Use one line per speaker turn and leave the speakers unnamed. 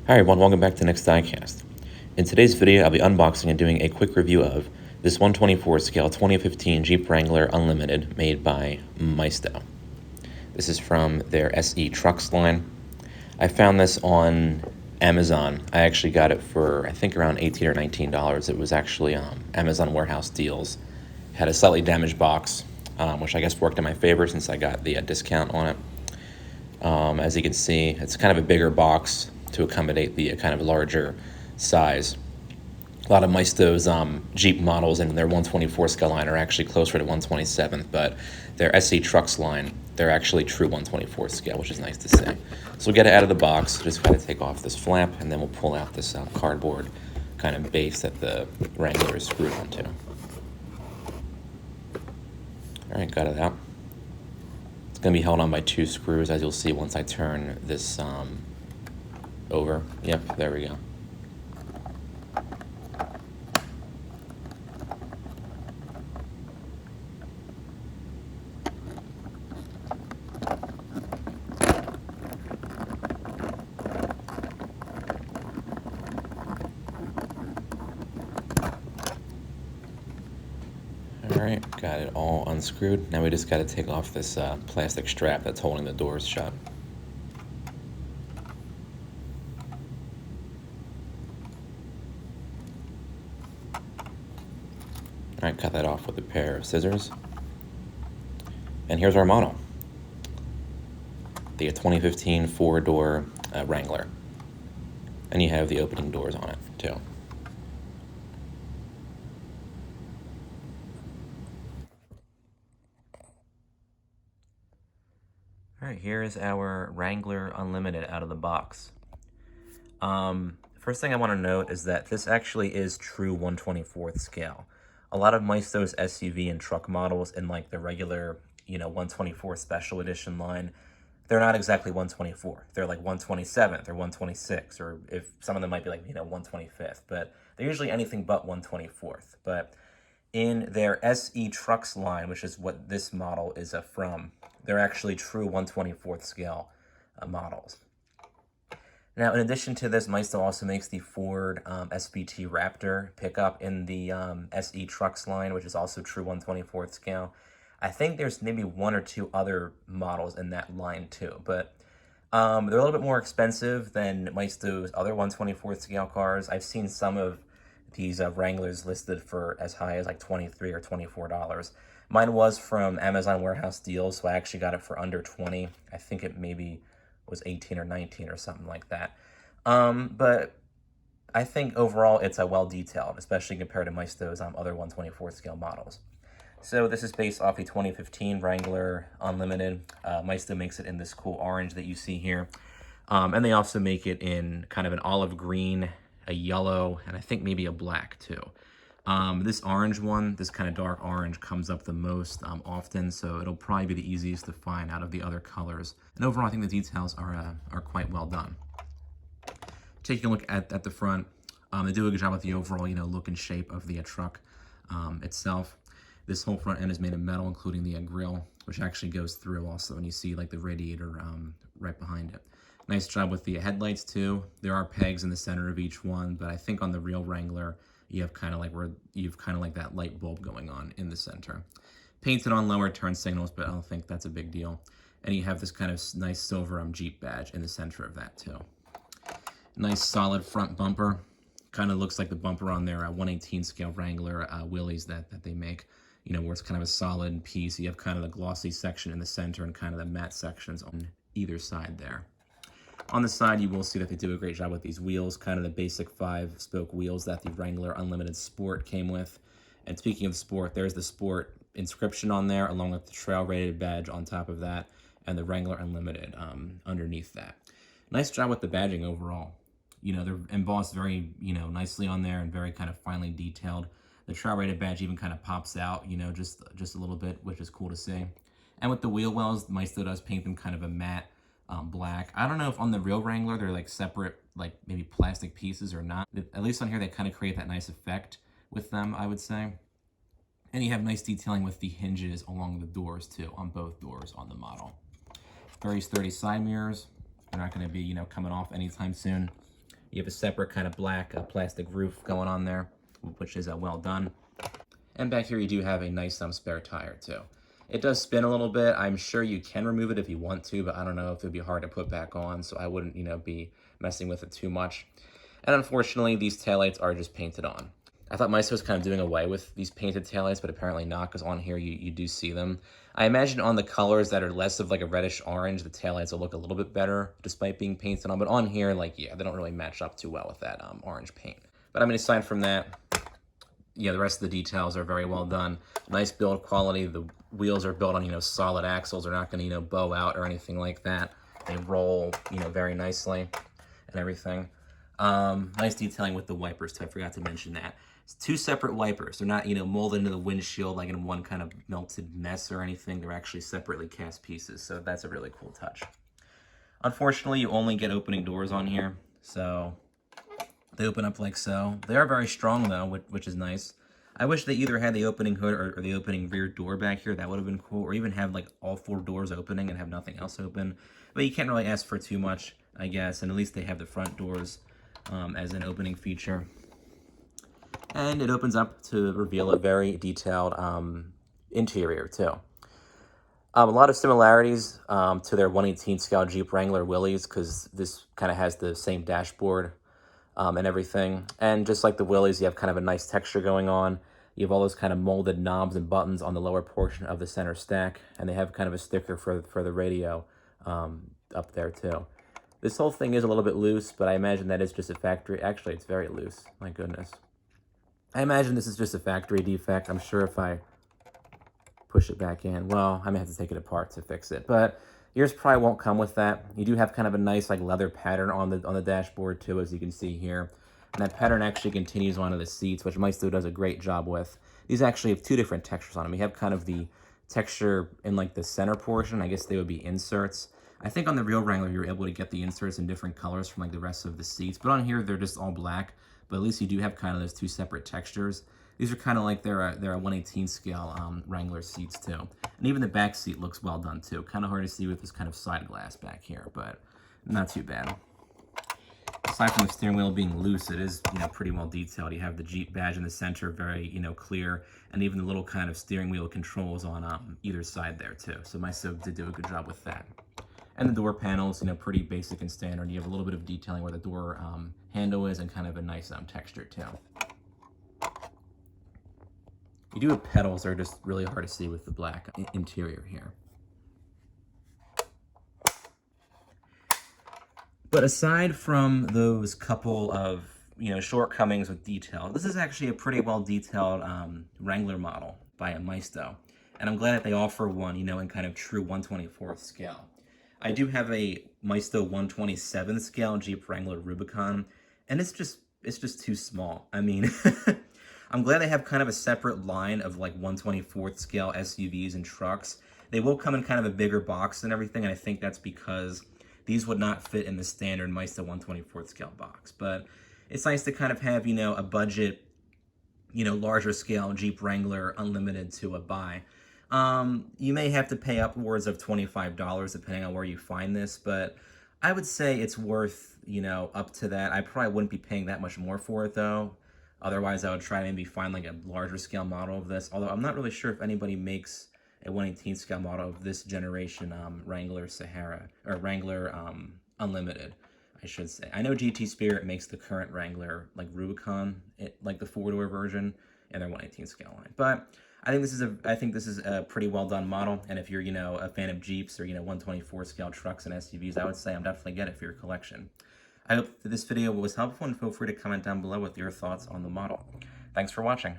Hi everyone, welcome back to Next Diecast. In today's video, I'll be unboxing and doing a quick review of this 124 scale 2015 Jeep Wrangler Unlimited made by Maisto. This is from their SE Trucks line. I found this on Amazon. I actually got it for, I think, around $18 or $19. It was actually Amazon warehouse deals. It had a slightly damaged box, which I guess worked in my favor since I got the discount on it. As you can see, it's kind of a bigger box to accommodate the kind of larger size. A lot of Maisto's Jeep models in their 124 scale line are actually closer to 127, but their SE Trucks line, they're actually true 124 scale, which is nice to see. So we'll get it out of the box, just got to take off this flap, and then we'll pull out this cardboard kind of base that the Wrangler is screwed onto. All right, got it out. It's going to be held on by two screws, as you'll see once I turn this over. Yep, there we go. Alright, got it all unscrewed. Now we just got to take off this plastic strap that's holding the doors shut. Alright, cut that off with a pair of scissors. And here's our model. The 2015 four-door Wrangler. And you have the opening doors on it, too. Alright, here is our Wrangler Unlimited out of the box. First thing I want to note is that this actually is true 1/24th scale. A lot of Maisto's SUV and truck models in like the regular, 124 special edition line, they're not exactly 124. They're like 127th or 126, or if some of them might be like, 125th, but they're usually anything but 124th. But in their SE Trucks line, which is what this model is from, they're actually true 1/24th scale models. Now, in addition to this, Maisto also makes the Ford SVT Raptor pickup in the SE Trucks line, which is also true 1/24th scale. I think there's maybe one or two other models in that line too, but they're a little bit more expensive than Maisto's other 1/24th scale cars. I've seen some of these Wranglers listed for as high as like $23 or $24. Mine was from Amazon warehouse deals, so I actually got it for under 20. I think it maybe was 18 or 19 or something like that. But I think overall it's a well detailed, especially compared to Maisto's other 1/24 scale models. So this is based off the 2015 Wrangler Unlimited. Maisto makes it in this cool orange that you see here. And they also make it in kind of an olive green, a yellow, and I think maybe a black too. This orange one, this kind of dark orange, comes up the most often, so it'll probably be the easiest to find out of the other colors. And overall, I think the details are quite well done. Taking a look at the front, they do a good job with the overall, look and shape of the truck itself. This whole front end is made of metal, including the grille, which actually goes through also, and you see like the radiator right behind it. Nice job with the headlights too. There are pegs in the center of each one, but I think on the real Wrangler, you have kind of like that light bulb going on in the center. Painted on lower turn signals, but I don't think that's a big deal. And you have this kind of nice silver Jeep badge in the center of that too. Nice solid front bumper. Kind of looks like the bumper on their 1/18 scale Wrangler wheelies that they make. Where it's kind of a solid piece. You have kind of the glossy section in the center and kind of the matte sections on either side there. On the side, you will see that they do a great job with these wheels, kind of the basic 5-spoke wheels that the Wrangler Unlimited Sport came with. And speaking of Sport, there's the Sport inscription on there, along with the trail-rated badge on top of that, and the Wrangler Unlimited underneath that. Nice job with the badging overall. They're embossed very, nicely on there and very kind of finely detailed. The trail-rated badge even kind of pops out, just a little bit, which is cool to see. And with the wheel wells, Maisto does paint them kind of a matte black. I don't know if on the real Wrangler they're like separate, like maybe plastic pieces or not. At least on here they kind of create that nice effect with them, I would say. And you have nice detailing with the hinges along the doors too, on both doors on the model. Very sturdy side mirrors. They're not going to be, coming off anytime soon. You have a separate kind of black plastic roof going on there, which is well done. And back here you do have a nice spare tire too. It does spin a little bit. I'm sure you can remove it if you want to, but I don't know if it'd be hard to put back on, so I wouldn't, be messing with it too much. And unfortunately, these taillights are just painted on. I thought Maisto was kind of doing away with these painted taillights, but apparently not, because on here you do see them. I imagine on the colors that are less of like a reddish orange, the taillights will look a little bit better despite being painted on, but on here, like, yeah, they don't really match up too well with that orange paint. But I mean, aside from that, yeah, the rest of the details are very well done. Nice build quality. The wheels are built on, solid axles. They're not going to, bow out or anything like that. They roll, very nicely and everything. Nice detailing with the wipers too. I forgot to mention that. It's two separate wipers. They're not, molded into the windshield like in one kind of melted mess or anything. They're actually separately cast pieces. So that's a really cool touch. Unfortunately, you only get opening doors on here. So they open up like so. They are very strong though, which is nice. I wish they either had the opening hood or the opening rear door back here. That would have been cool. Or even have like all four doors opening and have nothing else open. But you can't really ask for too much, I guess. And at least they have the front doors as an opening feature. And it opens up to reveal a very detailed interior too. A lot of similarities to their 1/18 scale Jeep Wrangler Willys, because this kind of has the same dashboard and everything. And just like the Willys, you have kind of a nice texture going on. You have all those kind of molded knobs and buttons on the lower portion of the center stack. And they have kind of a sticker for the radio up there too. This whole thing is a little bit loose, but I imagine that is just a factory. Actually, it's very loose. My goodness. I imagine this is just a factory defect. I'm sure if I push it back in, well, I may have to take it apart to fix it. But yours probably won't come with that. You do have kind of a nice like leather pattern on the dashboard too, as you can see here. And that pattern actually continues onto the seats, which Maisto does a great job with. These actually have two different textures on them. You have kind of the texture in like the center portion. I guess they would be inserts. I think on the real Wrangler, you're able to get the inserts in different colors from like the rest of the seats. But on here, they're just all black. But at least you do have kind of those two separate textures. These are kind of like their 1/18 scale Wrangler seats too. And even the back seat looks well done too. Kind of hard to see with this kind of side glass back here, but not too bad. Aside from the steering wheel being loose, it is, pretty well detailed. You have the Jeep badge in the center, very, clear, and even the little kind of steering wheel controls on either side there too. So Maisto did do a good job with that. And the door panels, pretty basic and standard. You have a little bit of detailing where the door handle is and kind of a nice texture too. You do have pedals that are just really hard to see with the black interior here. But aside from those couple of, shortcomings with detail, this is actually a pretty well detailed Wrangler model by a Maisto. And I'm glad that they offer one, in kind of true 1/24 scale. I do have a Maisto 1/27 scale Jeep Wrangler Rubicon, and it's just too small. I mean, I'm glad they have kind of a separate line of like 1/24 scale SUVs and trucks. They will come in kind of a bigger box and everything, and I think that's because these would not fit in the standard Maisto 1/24 scale box. But it's nice to kind of have, a budget, larger scale Jeep Wrangler Unlimited to buy. You may have to pay upwards of $25 depending on where you find this, but I would say it's worth, up to that. I probably wouldn't be paying that much more for it though. Otherwise, I would try to maybe find like a larger scale model of this. Although I'm not really sure if anybody makes a 1/18 scale model of this generation Wrangler Sahara or Wrangler Unlimited, I should say. I know GT Spirit makes the current Wrangler like Rubicon, like the 4-door version, in their 1/18 scale line. But I think this is a pretty well done model. And if you're a fan of Jeeps or 1/24 scale trucks and SUVs, I would say I'm definitely get it for your collection. I hope that this video was helpful, and feel free to comment down below with your thoughts on the model. Thanks for watching.